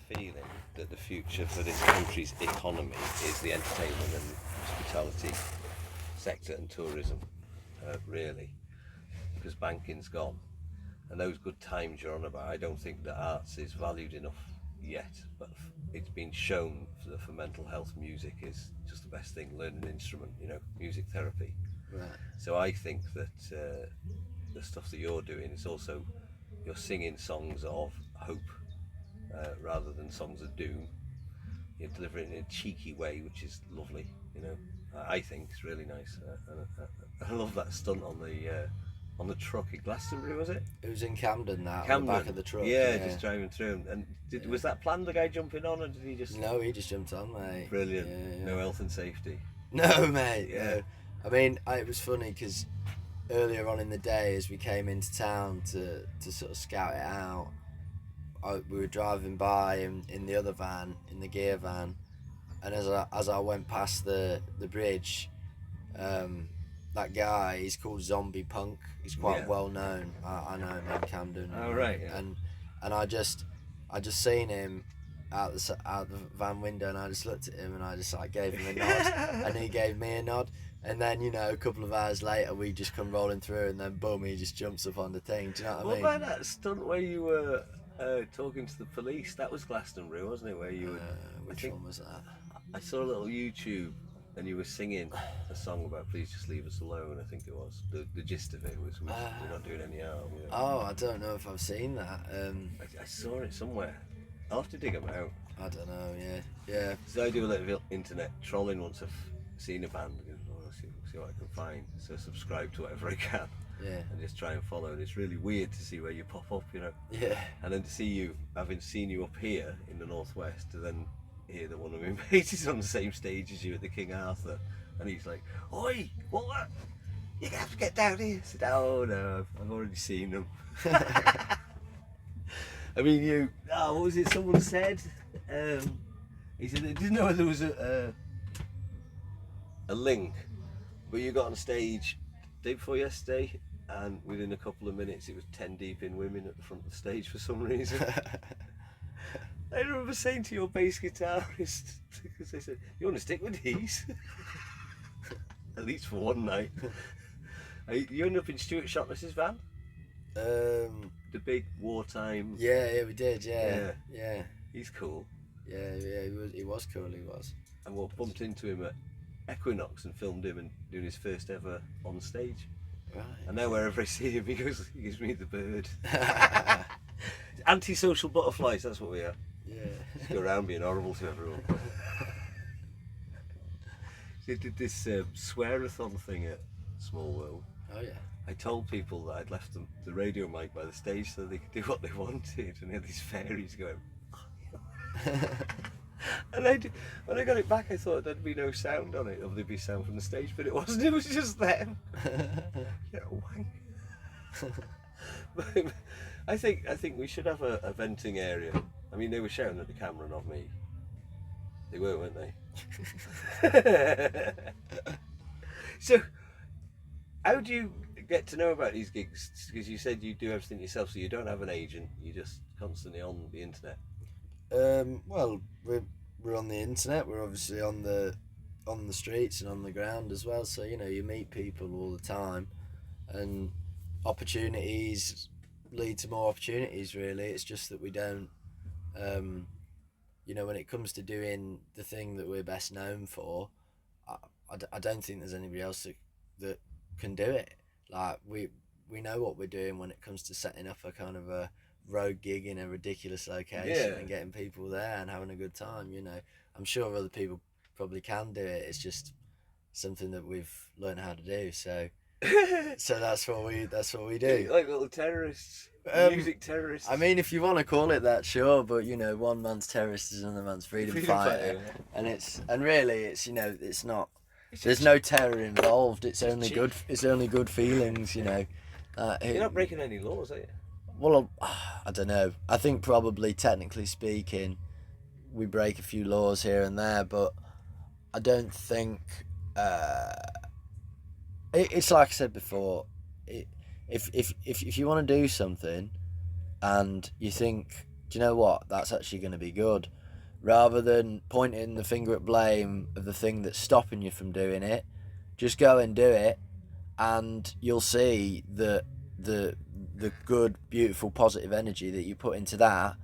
feeling that the future for this country's economy is the entertainment and hospitality sector and tourism, really, because banking's gone. And those good times you're on about, I don't think that arts is valued enough yet, but it's been shown that for mental health, music is just the best thing. Learn an instrument, music therapy. Right. So I think that the stuff that you're doing is also, you're singing songs of hope rather than songs of doom. You're delivering it in a cheeky way, which is lovely. I think it's really nice. I love that stunt on the truck in Glastonbury, was it? It was in Camden, on Camden. the back of the truck. Yeah, just driving through. And was that planned, the guy jumping on, or did he just... No, he just jumped on, mate. Brilliant. Yeah. No health and safety. No, mate. Yeah. No. I mean, it was funny because earlier on in the day, as we came into town to sort of scout it out, we were driving by in the other van, in the gear van, and as I went past the bridge, that guy, he's called Zombie Punk. He's quite well known. I know him in Camden. Oh right. Yeah. And I just seen him out the van window, and I just looked at him and I just gave him a nod, and he gave me a nod. And then, a couple of hours later, we just come rolling through, and then boom, he just jumps up on the thing. Do you know what I mean? What about that stunt where you were talking to the police? That was Glastonbury, wasn't it? Where you were... Which one was that? I saw a little YouTube, and you were singing a song about "Please Just Leave Us Alone." I think it was. The gist of it was we're not doing any harm. Oh, I don't know if I've seen that. I saw it somewhere. I'll have to dig them out. I don't know. Yeah. So I do a little internet trolling once I've seen a band. I'll see what I can find. So subscribe to whatever I can. Yeah. And just try and follow. And it's really weird to see where you pop up, Yeah. And then to see you, having seen you up here in the northwest, to then hear that one of my mates is on the same stage as you at the King Arthur, and he's like, "Oi, what? You're gonna have to get down here." I said, "Oh no, I've already seen them." I mean, what was it? Someone said, he said they didn't know whether there was a link, but you got on stage day before yesterday, and within a couple of minutes, it was 10 deep in women at the front of the stage for some reason. I remember saying to your bass guitarist, because they said, "You want to stick with these?" At least for one night. You ended up in Stuart Shotless's van? The big wartime... Yeah, we did, yeah. He's cool. Yeah, he was cool, he was. And we bumped into him at Equinox and filmed him and doing his first ever on stage. Right. And now wherever I see him, he gives me the bird. Antisocial butterflies, that's what we are. Yeah. Just go around being horrible to everyone. They did this swear-a-thon thing at Small World. Oh yeah. I told people that I'd left them the radio mic by the stage so they could do what they wanted, and they had these fairies going. And when I got it back, I thought there'd be no sound on it, or there'd be sound from the stage, but it wasn't. It was just them. Yeah, wank. But I think we should have a venting area. I mean, they were shouting at the camera, not me. They were, weren't they? So, how do you get to know about these gigs? Because you said you do everything yourself, so you don't have an agent. You're just constantly on the internet. Well, we're on the internet. We're obviously on the streets and on the ground as well. So you meet people all the time, and opportunities lead to more opportunities. Really, it's just that we don't. When it comes to doing the thing that we're best known for, I don't think there's anybody else that can do it. Like we know what we're doing when it comes to setting up a kind of a road gig in a ridiculous location and getting people there and having a good time. I'm sure other people probably can do it. It's just something that we've learned how to do. So that's what we do. Like little terrorists, music terrorists. I mean, if you want to call it that, sure. But one man's terrorist is another man's freedom fighter, and really, it's not. There's no terror involved. It's only good. It's only good feelings. You're not breaking any laws, are you? Well, I don't know. I think probably, technically speaking, we break a few laws here and there, but I don't think. It's like I said before. If you want to do something, and you think do you know what? That's actually going to be good. Rather than pointing the finger at blame of the thing that's stopping you from doing it, just go and do it, and you'll see that the the good, beautiful, positive energy that you put into that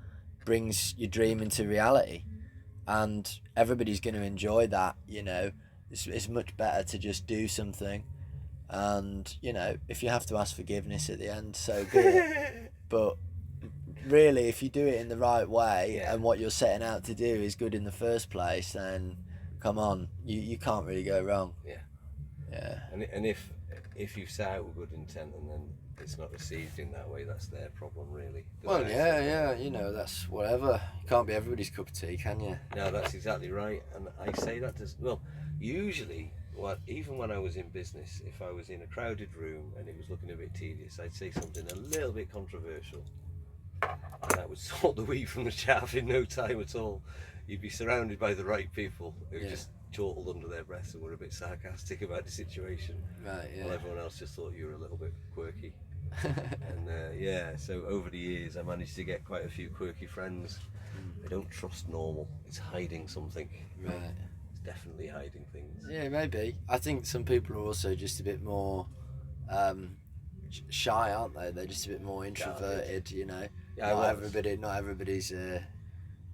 brings your dream into reality, and everybody's going to enjoy that. It's much better to just do something, and if you have to ask forgiveness at the end, so be it. But really, if you do it in the right way, Yeah. and what you're setting out to do is good in the first place, then come on, you can't really go wrong. Yeah. Yeah. And if you've set out with good intent and then it's not received in that way, that's their problem, really. Well, yeah, that's whatever. You can't be everybody's cup of tea, can you? No, that's exactly right. And I say that to, well, usually, even when I was in business, if I was in a crowded room and it was looking a bit tedious, I'd say something a little bit controversial, and that would sort the wheat from the chaff in no time at all. You'd be surrounded by the right people who just chortled under their breath and were a bit sarcastic about the situation. Right, yeah. While everyone else just thought you were a little bit quirky. And so over the years, I managed to get quite a few quirky friends. They don't trust normal. It's hiding something. Right. It's definitely hiding things. Yeah, maybe. I think some people are also just a bit more shy, aren't they? They're just a bit more introverted, Yeah, not everybody's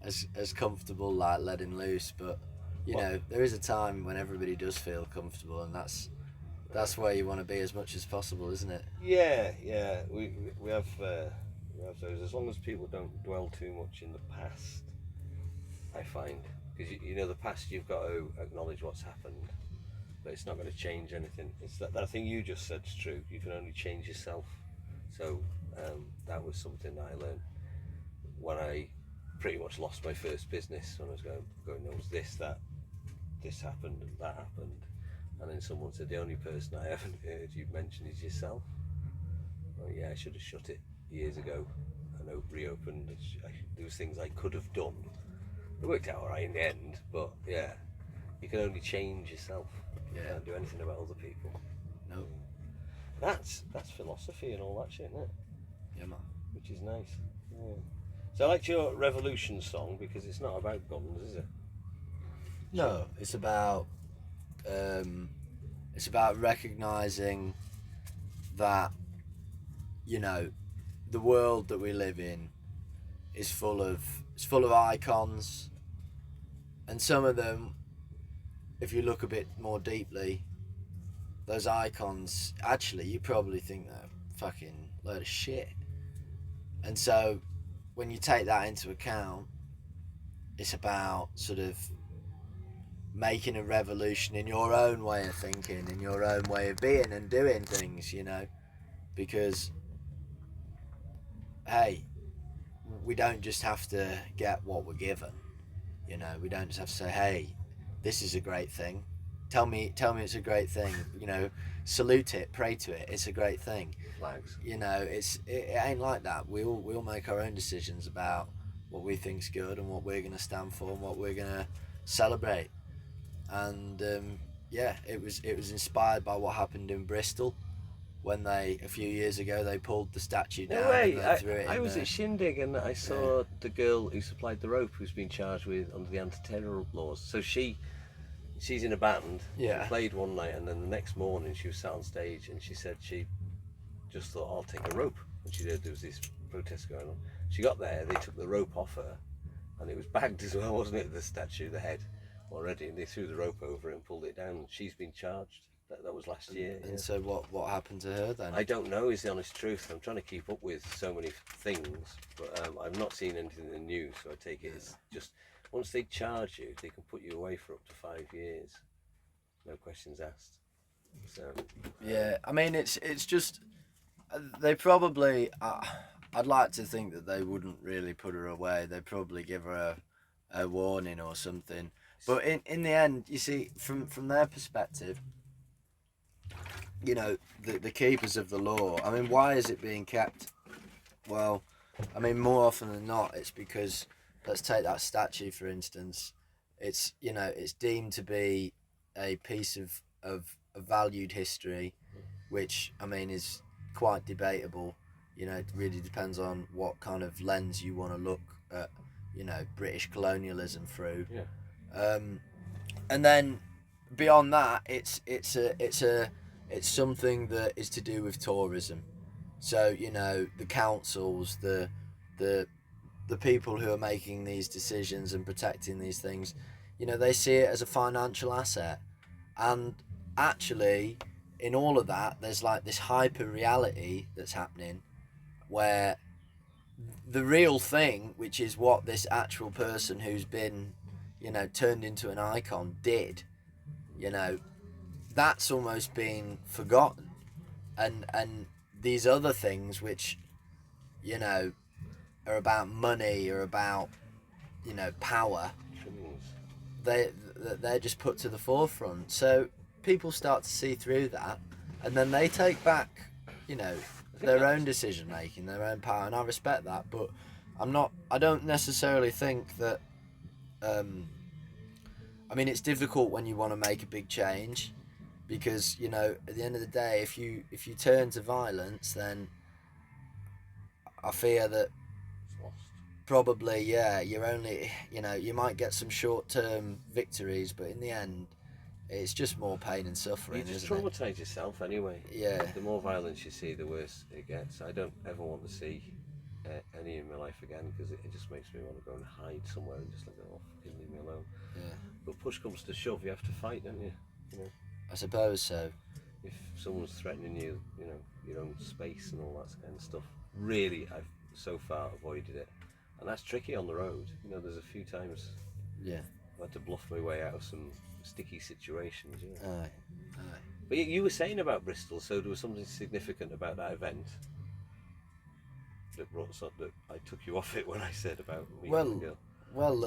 as comfortable, like letting loose, but there is a time when everybody does feel comfortable, and that's where you want to be as much as possible, isn't it? Yeah. We have those. As long as people don't dwell too much in the past, I find, because the past, you've got to acknowledge what's happened, but it's not going to change anything. It's that thing you just said is true. You can only change yourself. So that was something that I learned when I pretty much lost my first business. When I was going, there was this happened and that happened, and then someone said the only person I haven't heard you mention is yourself. Well, yeah, I should have shut it years ago and reopened. There was things I could have done. It worked out alright in the end, but yeah, you can only change yourself. You can't do anything about other people. No. That's philosophy and all that shit, isn't it? Yeah, man. Which is nice. Yeah. So I liked your Revolution song because it's not about guns, is it? No, it's about recognizing that the world that we live in is full of icons, and some of them, if you look a bit more deeply, those icons, actually, you probably think they're fucking load of shit. And so when you take that into account, it's about sort of making a revolution in your own way of thinking, in your own way of being and doing things, because hey, we don't just have to get what we're given. We don't just have to say, hey, this is a great thing, tell me it's a great thing, salute it, pray to it, it's a great thing. Flags. It ain't like that. We all make our own decisions about what we think's good and what we're going to stand for and what we're going to celebrate. And it was inspired by what happened in Bristol when a few years ago they pulled the statue down. No way. And threw it I in was the... at Shindig and I saw the girl who supplied the rope who's been charged with under the anti-terror laws. So she's in a band. Yeah. She played one night and then the next morning she was sat on stage and she said she just thought, I'll take a rope. And she did. There was this protest going on. She got there, they took the rope off her, and it was bagged as well, wasn't it? The statue, the head already, and they threw the rope over it and pulled it down. She's been charged. That was last year. And so what happened to her then? I don't know, is the honest truth. I'm trying to keep up with so many things, but I've not seen anything in the news, so I take it as just, once they charge you, they can put you away for up to 5 years. No questions asked. So yeah, I mean, it's just, they probably, I'd like to think that they wouldn't really put her away. They'd probably give her a warning or something. But in the end, you see, from their perspective, the keepers of the law, I mean, why is it being kept? Well, I mean, more often than not, it's because, let's take that statue for instance. It's it's deemed to be a piece of valued history, which I mean is quite debatable. It really depends on what kind of lens you want to look you know, British colonialism through. Yeah. And then beyond that, it's something that is to do with tourism. So, you know, the councils, the people who are making these decisions and protecting these things, you know, they see it as a financial asset. And actually, in all of that, there's like this hyper reality that's happening where the real thing, which is what this actual person who's been, you know, turned into an icon did, you know, that's almost been forgotten. And these other things which, you know, are about money or about, you know, power, they're just put to the forefront. So people start to see through that, and then they take back, you know, their own decision making, their own power, and I respect that. But I don't necessarily think that. I mean, it's difficult when you want to make a big change, because, you know, at the end of the day, if you turn to violence, then I fear that probably, yeah, you're only, you know, you might get some short-term victories, but in the end, it's just more pain and suffering. You just isn't it? traumatise yourself anyway. Yeah. The more violence you see, the worse it gets. I don't ever want to see any in my life again, because it just makes me want to go and hide somewhere and just like, oh, fucking leave me alone. Yeah. But push comes to shove, you have to fight, don't you? You know, I suppose so. if someone's threatening you, you know, your own space and all that kind of stuff. Really, I've so far avoided it, and that's tricky on the road. You know, there's a few times Yeah. I had to bluff my way out of some sticky situations. You know. Aye. Aye. But you were saying about Bristol, so there was something significant about that event that brought something that I took you off it when I said about meeting the girl. Well,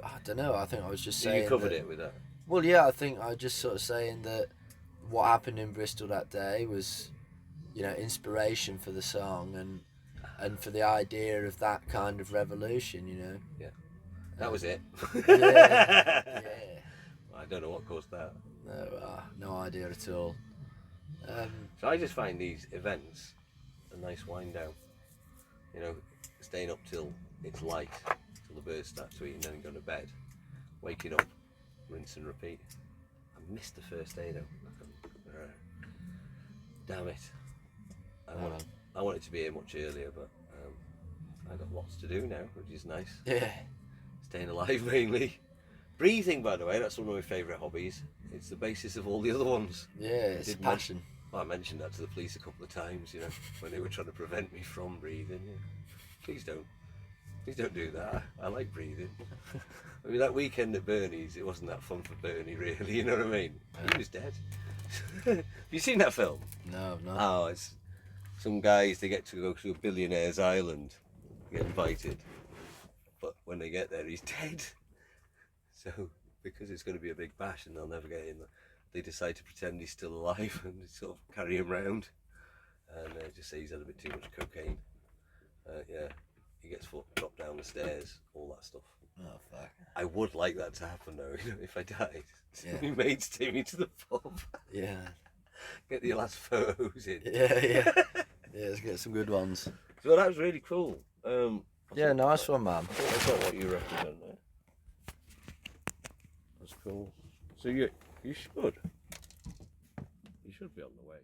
I don't know. I think I was just saying. You covered that, it with that. Well, yeah, I think I was just sort of saying that what happened in Bristol that day was, you know, inspiration for the song and for the idea of that kind of revolution. You know. Yeah. That was it. Yeah. Yeah. I don't know what caused that. No idea at all. So I just find these events a nice wind down. You know, staying up till it's light, till the birds start tweeting, and then going to bed, waking up, rinse and repeat. I missed the first day though. Damn it. I want it to be here much earlier, but I got lots to do now, which is nice. Yeah. Staying alive mainly. Breathing, by the way, that's one of my favourite hobbies. It's the basis of all the other ones. Yeah, it's a passion. I mentioned that to the police a couple of times, you know, when they were trying to prevent me from breathing. Yeah. Please don't do that. I like breathing. I mean, that weekend at Bernie's, it wasn't that fun for Bernie, really. You know what I mean? He was dead. Have you seen that film? No, no. Oh, it's some guys, they get to go to a billionaire's island, get invited, but when they get there, he's dead. So, because it's going to be a big bash and they'll never get in, they decide to pretend he's still alive and sort of carry him round, and just say he's had a bit too much cocaine. Yeah, he gets dropped down the stairs, all that stuff. Oh, fuck. I would like that to happen though, you know, if I died. Yeah. My mates take me to the pub. Yeah. Get the last photos in. Yeah, yeah. Yeah, let's get some good ones. So that was really cool. Yeah, nice one, man. I think that's not what you represent there. That's cool. So you should be on the way.